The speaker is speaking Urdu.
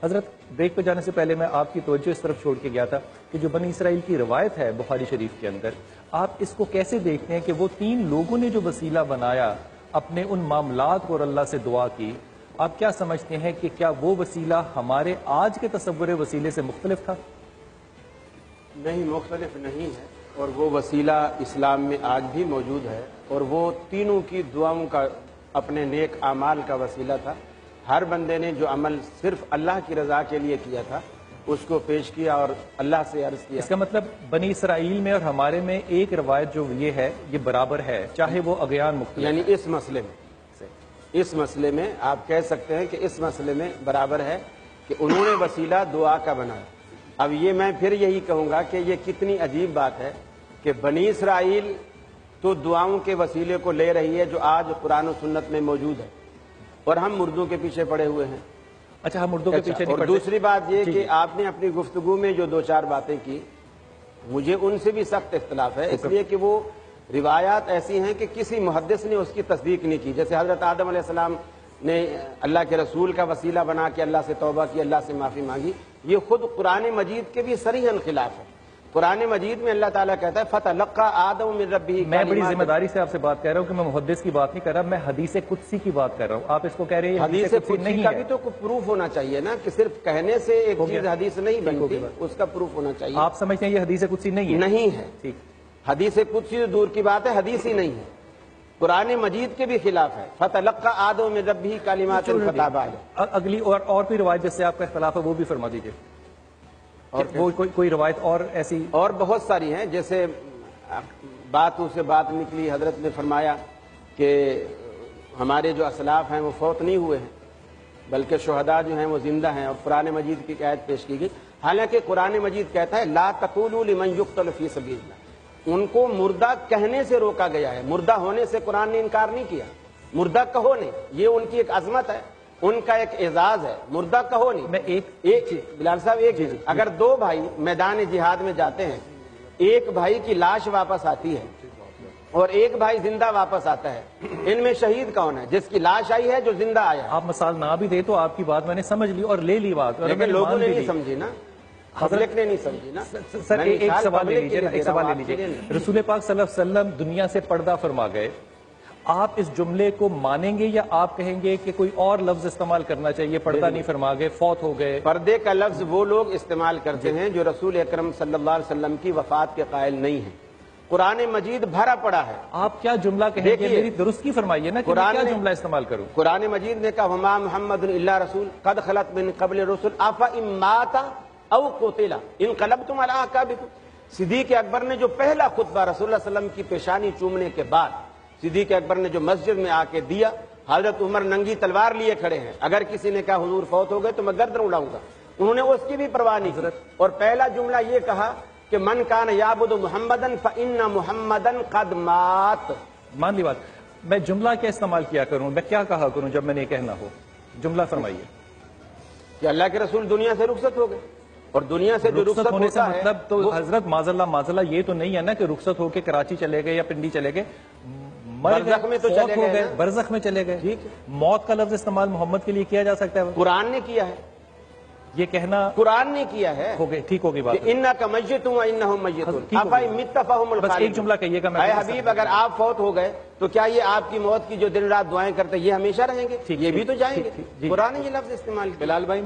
حضرت بریک پہ جانے سے پہلے میں آپ کی توجہ اس طرف چھوڑ کے گیا تھا کہ جو بنی اسرائیل کی روایت ہے بخاری شریف کے اندر، آپ اس کو کیسے دیکھتے ہیں کہ وہ 3 لوگوں نے جو وسیلہ بنایا اپنے ان معاملات کو اور اللہ سے دعا کی، آپ کیا سمجھتے ہیں کہ کیا وہ وسیلہ ہمارے آج کے تصور وسیلے سے مختلف تھا؟ نہیں، مختلف نہیں ہے، اور وہ وسیلہ اسلام میں آج بھی موجود ہے، اور وہ تینوں کی دعاؤں کا اپنے نیک اعمال کا وسیلہ تھا۔ ہر بندے نے جو عمل صرف اللہ کی رضا کے لیے کیا تھا اس کو پیش کیا اور اللہ سے عرض کیا۔ اس کا مطلب بنی اسرائیل میں اور ہمارے میں ایک روایت جو یہ ہے یہ برابر ہے، چاہے وہ اغیان مختلف، یعنی اس مسئلے میں آپ کہہ سکتے ہیں کہ اس مسئلے میں برابر ہے کہ انہوں نے وسیلہ دعا کا بنایا۔ اب یہ میں پھر یہی کہوں گا کہ یہ کتنی عجیب بات ہے کہ بنی اسرائیل تو دعاؤں کے وسیلے کو لے رہی ہے جو آج قرآن و سنت میں موجود ہے، اور ہم مردوں کے پیچھے پڑے ہوئے ہیں۔ اچھا، ہم اردو کے پیچھے نہیں اور پڑتے۔ دوسری بات یہ کہ آپ نے اپنی گفتگو میں جو 2-4 باتیں کی، مجھے ان سے بھی سخت اختلاف ہے، اس لیے کہ وہ روایات ایسی ہیں کہ کسی محدث نے اس کی تصدیق نہیں کی۔ جیسے حضرت آدم علیہ السلام نے اللہ کے رسول کا وسیلہ بنا کے اللہ سے توبہ کی، اللہ سے معافی مانگی، یہ خود قرآن مجید کے بھی صریحاً خلاف ہے۔ قرآن مجید میں اللہ تعالیٰ کہتا ہے فَتَلَقَّىٰ آدَمُ مِن رَبِّهِ میں بڑی ذمہ داری سے آپ سے بات کہہ رہا ہوں کہ میں محدث کی بات نہیں کر رہا، میں حدیث قدسی کی بات کر رہا ہوں۔ آپ اس کو کہہ رہے ہیں حدیث قدسی کا بھی تو کوئی پروف ہونا چاہیے نا، کہ صرف کہنے سے ایک چیز حدیث نہیں بنتی، اس کا پروف ہونا چاہیے۔ آپ سمجھتے ہیں یہ حدیث قدسی نہیں ہے؟ نہیں ہے، ٹھیک۔ حدیث قدسی دور کی بات ہے، حدیث ہی نہیں ہے، قرآن مجید کے بھی خلاف ہے۔ فَتَلَقَّىٰ آدَمُ مِن رَبِّهِ كَلِمَاتٍ فَتَابَ عَلَيْهِ۔ اگلی اور کوئی روایت جس سے آپ کا اختلاف ہے وہ بھی فرما دیجیے، اور کوئی روایت اور ایسی اور بہت ساری ہیں۔ جیسے باتوں سے بات نکلی، حضرت نے فرمایا کہ ہمارے جو اسلاف ہیں وہ فوت نہیں ہوئے ہیں بلکہ شہداء جو ہیں وہ زندہ ہیں، اور قرآن مجید کی آیت پیش کی گئی، حالانکہ قرآن مجید کہتا ہے لا تقولوا لمن يقتل فی سبیل اللہ، ان کو مردہ کہنے سے روکا گیا ہے، مردہ ہونے سے قرآن نے انکار نہیں کیا، مردہ کہو نہیں، یہ ان کی ایک عظمت ہے، ان کا ایک اعزاز ہے، مردہ کہو نہیں۔ میں ایک بلال صاحب، اگر 2 بھائی میدان جہاد میں جاتے ہیں، ایک بھائی کی لاش واپس آتی ہے اور ایک بھائی زندہ واپس آتا ہے، ان میں شہید کون ہے؟ جس کی لاش آئی ہے، جو زندہ آیا ہے۔ آپ مثال نہ بھی دے تو آپ کی بات میں نے سمجھ لی اور لے لی بات، لیکن لوگوں نے نہیں سمجھی نا، پبلک نے نہیں سمجھی نا۔ سر ایک سوال لے لیجیے، رسول پاک صلی اللہ علیہ وسلم دنیا سے پردہ فرما گئے، آپ اس جملے کو مانیں گے یا آپ کہیں گے کہ کوئی اور لفظ استعمال کرنا چاہیے، پردہ نہیں فرما گئے، فوت ہو گئے؟ پردے کا لفظ وہ لوگ استعمال کرتے ہیں جو رسول اکرم صلی اللہ علیہ وسلم کی وفات کے قائل نہیں ہیں۔ قرآن مجید بھرا پڑا ہے۔ آپ کیا جملہ کہیں گے؟ میری درست کی فرمائیے نا کہ میں کیا جملہ استعمال کروں؟ قرآن مجید نے کہا وما محمد الا رسول قد خلت من قبل الرسل افان مات او قتل انقلبتم علی اعقابکم۔ صدیق اکبر نے جو پہلا خطبہ رسول اللہ صلی اللہ علیہ وسلم کی پیشانی چومنے کے بعد صدیق اکبر نے جو مسجد میں آ کے دیا، حضرت عمر ننگی تلوار لیے کھڑے ہیں، اگر کسی نے کہا حضور فوت ہو گئے تو میں گردن اڑاؤں گا، انہوں نے اس کی بھی پرواہ نہیں کی، اور پہلا جملہ یہ کہا کہ من کان یعبد محمدن فإن محمدن قد مات۔ مان لی بات، میں جملہ کیا استعمال کیا کروں، میں کیا کہا کروں جب میں نے یہ کہنا ہو؟ جملہ فرمائیے۔ کہ اللہ کے رسول دنیا سے رخصت ہو گئے، اور دنیا سے جو رخصت ہونے سے ہوتا ہے مطلب تو حضرت معاذ اللہ یہ تو نہیں ہے نا کہ رخصت ہو کے کراچی چلے گئے یا پنڈی چلے گئے، برزخ میں تو چلے گئے، برزخ میں چلے گئے۔ ٹھیک ہے، موت کا لفظ استعمال محمد کے لیے کیا جا سکتا ہے؟ قرآن نے کیا ہے، یہ کہنا قرآن نے کیا ہے، ہو گئی، ٹھیک ہوگی بات۔ انک میت وانہم میتون افإن مت فهم الخالدون۔ بس ایک جملہ کہیے گا، اے حبیب اگر آپ فوت ہو گئے تو کیا یہ آپ کی موت کی جو دن رات دعائیں کرتے یہ ہمیشہ رہیں گے؟ یہ بھی تو جائیں گے۔ قرآن نے یہ لفظ استعمال کیا۔ بلال بھائی